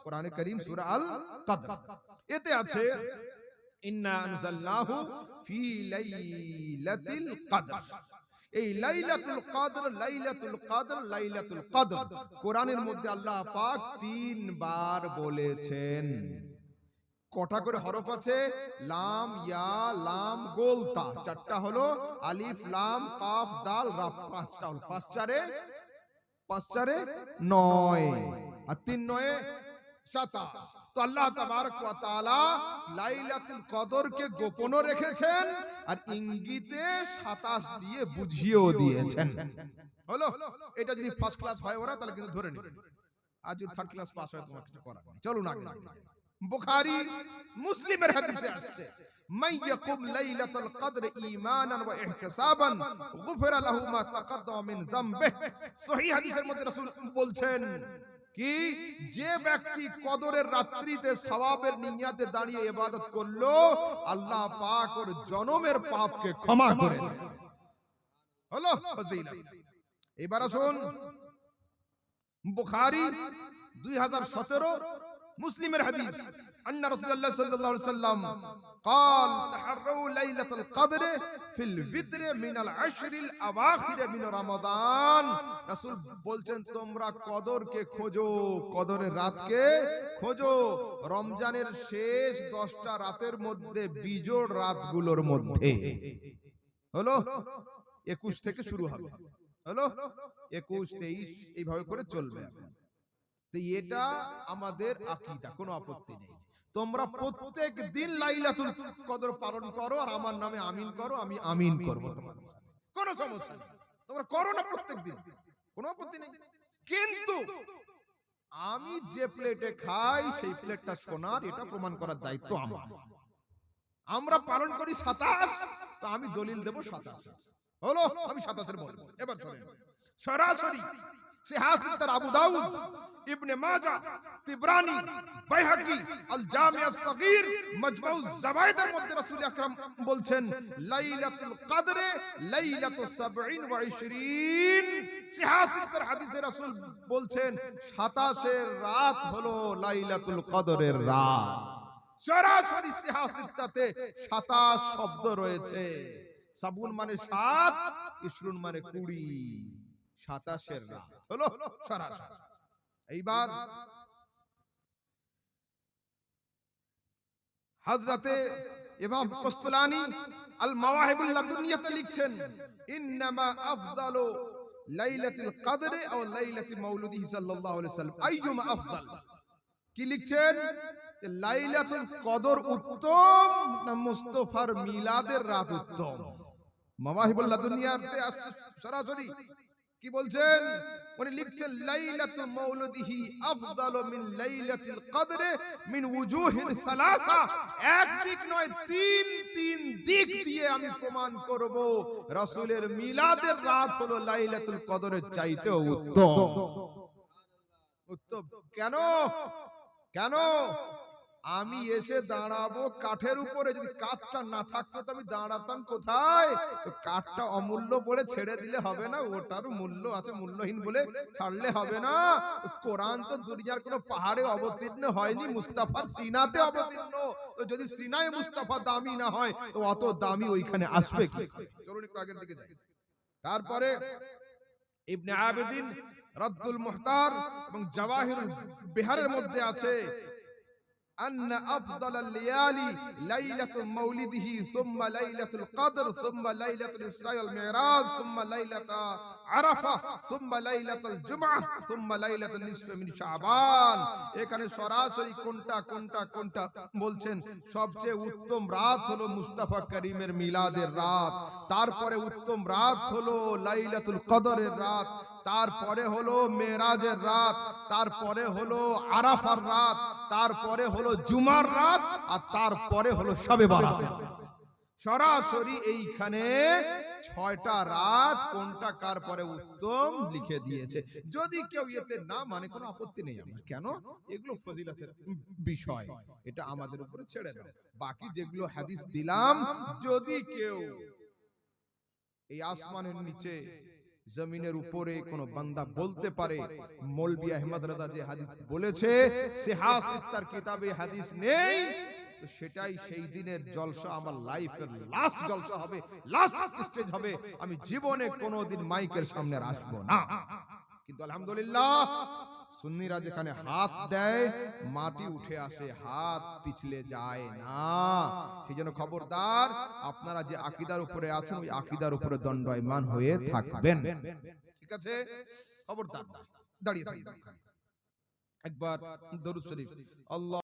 কোরআনে কারীম সূরা আল কদর, এতে আছে ইন্না আনজালনাহু ফি লাইলাতিল কদর। এই লাইলাতুল কদর, লাইলাতুল কদর, লাইলাতুল কদর কোরআনের মধ্যে আল্লাহ পাক 3 বার বলেছেন। কটা করে হরফ আছে? লাম, ইয়া, লাম, গোল, তা। চারটা হলো আলিফ, লাম, কাফ, দাল, রা। পাঁচটা হলো। 5 4 9 আর 3 9 27। তো আল্লাহ তাবারক ওয়া তাআলা লাইলাতুল কদরকে গোপনও রেখেছেন আর ইঙ্গিতে 27 দিয়ে বুঝিয়েও দিয়েছেন। হলো? এটা যদি ফার্স্ট ক্লাস হয় ওরা, তাহলে কিন্তু ধরে নিন। আর যদি থার্ড ক্লাস পাস হয় তোমার কিছু করার নেই। চলুন আগে যাই। বুখারী মুসলিমের হাদিসে আসছে, মান ইয়াকুম লাইলাতুল কদর ঈমানান ওয়া ইহতিসাবান গুফিরা লাহু মা তাকাদ্দামা মিন যামবিহি। সহিহ হাদিসের মধ্যে রাসূল বলছেন কি, যে ব্যক্তি কদরের রাত্রিতে সওয়াবের নিয়াতে দাঁড়িয়ে ইবাদত করলো, আল্লাহ পাক ওর জনমের পাপকে ক্ষমা করে দেন। হলো ফজিলত। এবার আসুন বুখারী 2017, মুসলিমের হাদিস, আন্না রাসূলুল্লাহ সাল্লাল্লাহু আলাইহি ওয়াসাল্লাম قال تحروا ليلة القدر في الوتر من العشر الأواخر من رمضان। রাসূল বলছেন তোমরা কদরকে খোঁজো, কদরের রাতকে খোঁজো রমজানের শেষ 10টা রাতের মধ্যে, বিজোড় রাতগুলোর মধ্যে। হলো 21 থেকে শুরু হবে, হলো 21 23 এইভাবে করে চলবে। তো এটা আমাদের আকীদা, কোনো আপত্তি নেই। তোমরা প্রত্যেক দিন লাইলাতুল কদর পালন করো আর আমার নামে আমিন করো, আমি আমিন করব তোমাদের সাথে, কোনো সমস্যা নেই। তোমরা করো না প্রত্যেক দিন, কোনো আপত্তি নেই। কিন্তু আমি যে প্লেটে খাই সেই প্লেটটা সোনার, এটা প্রমাণ করার দায়িত্ব আমার। আমরা পালন করি 27, তো আমি দলিল দেব 27। হলো, আমি 27 বলবো। এবার শুনেন, সরাসরি সিহাসিতার আবু দাউদ, ইবনে মাজাহ, তিবরানি, বাইহাকি, আল জামি আস-সগীর, মাজমাউজ জাওয়ায়েদের মধ্যে রাসূল আকরাম বলছেন লাইলাতুল কদরে লাইলাতু 27। সিহাসিতার হাদিসে রাসূল বলছেন 27 এর রাত হলো লাইলাতুল কদরের রাত। সরাসরি সিহাসিতাতে 27 শব্দ রয়েছে। সাবুন মানে 7, ইশরুন মানে 20, 27 এর রাত হলো সরাসরি। এইবার হযরতে ইমাম কস্তুলানী আল মাওয়াহিবুল লাদুনিয়াতে লিখছেন, ইন্নামা আফদালু লাইলাতুল কদর আও লাইলাতি মাউলিদিহি সাল্লাল্লাহু আলাইহি ওয়াসাল্লাম, আইয়ুমা আফদাল। কি লিখছেন? লাইলাতুল কদর উত্তম না মুস্তাফার মিলাদের রাত উত্তম? মাওয়াহিবুল লাদুনিয়াতে আসছে সরাসরি কি বলছেন? উনি লিখছেন লাইলাতু মাউলিদিহি আফদালু মিন লাইলাতিল কদর মিন ওয়াজুহিন সালাসা। এক দিক নয়, তিন দিক দিয়ে আমি প্রমাণ করব রাসূলের মিলাদের রাত হলো লাইলাতুল কদরের চাইতেও উত্তম। উত্তম কেন? কেন? আমি এসে দাঁড়াবো কাঠের উপরে, যদি কাঠটা না থাকতো তো আমি দাঁড়াতাম কোথায়? তো কাঠটা অমূল্য বলে ছেড়ে দিলে হবে না, ওটারও মূল্য আছে, মূল্যহীন বলে ছাড়লে হবে না। কোরআন তো দুনিয়ার কোনো পাহাড়ে অবতীর্ণ হয়নি, মুস্তাফার সিনাতে অবতীর্ণ। তো যদি সিনায় মুস্তাফা দামি না হয় তো অত দামি ওইখানে আসবে কি? চলুন একটু আগের দিকে যাই। তারপরে ইবনে আবিদিন রাদ্দুল মুহতার এবং জাওয়াহিরুল বিহারের মধ্যে আছে أن أفضل الليالي ليلة مولده ثم ليلة القدر ثم ليلة الإسراء والمعراج ثم ليلة عرفة ثم ليلة الجمعة ثم ليلة النصف من شعبان। এখানে সরাসরি কোনটা বলছেন সবচেয়ে উত্তম রাত হলো মুস্তাফা করিমের মিলাদের রাত, তারপরে উত্তম রাত হলো লাইলাতুল কদরের রাত, তারপরে হলো মেরাজের রাত, তারপরে হলো আরাফার রাত, তারপরে হলো জুমার রাত, আর তারপরে হলো শবে বারাতের রাত। সরাসরি এইখানে 6টা রাত কোনটা কার পরে উত্তম লিখে দিয়েছে। যদি কেউ এতে না মানে কোনো আপত্তি নেই আমার। কেন? এগুলো ফজিলতের বিষয়, এটা আমাদের উপরে ছেড়ে দাও। বাকি যেগুলো হাদিস দিলাম, যদি কেউ এই আসমানের নিচে জমিনের উপরে কোন বান্দা বলতে পারে মৌলভী আহমদ রাজা যে হাদিস বলেছে সিহাহ সিত্তার কিতাবে হাদিস নেই, তো সেটাই সেই দিনের জলসা, আমার লাইফের লাস্ট জলসা হবে, লাস্ট স্টেজ হবে, আমি জীবনে কোনোদিন মাইকের সামনে আর আসবো না। কিন্তু আলহামদুলিল্লাহ সুন্নিরা যেখানে হাত দেয় মাটি উঠে আসে, হাত পিছলে যায় না। সেই জন্য খবরদার, আপনারা যে আকীদার উপরে আছেন ওই আকীদার উপরে দণ্ডায়মান হয়ে থাকবেন, ঠিক আছে? খবরদার দাঁড়িয়ে থাকবেন। একবার দরুদ শরীফ। আল্লাহ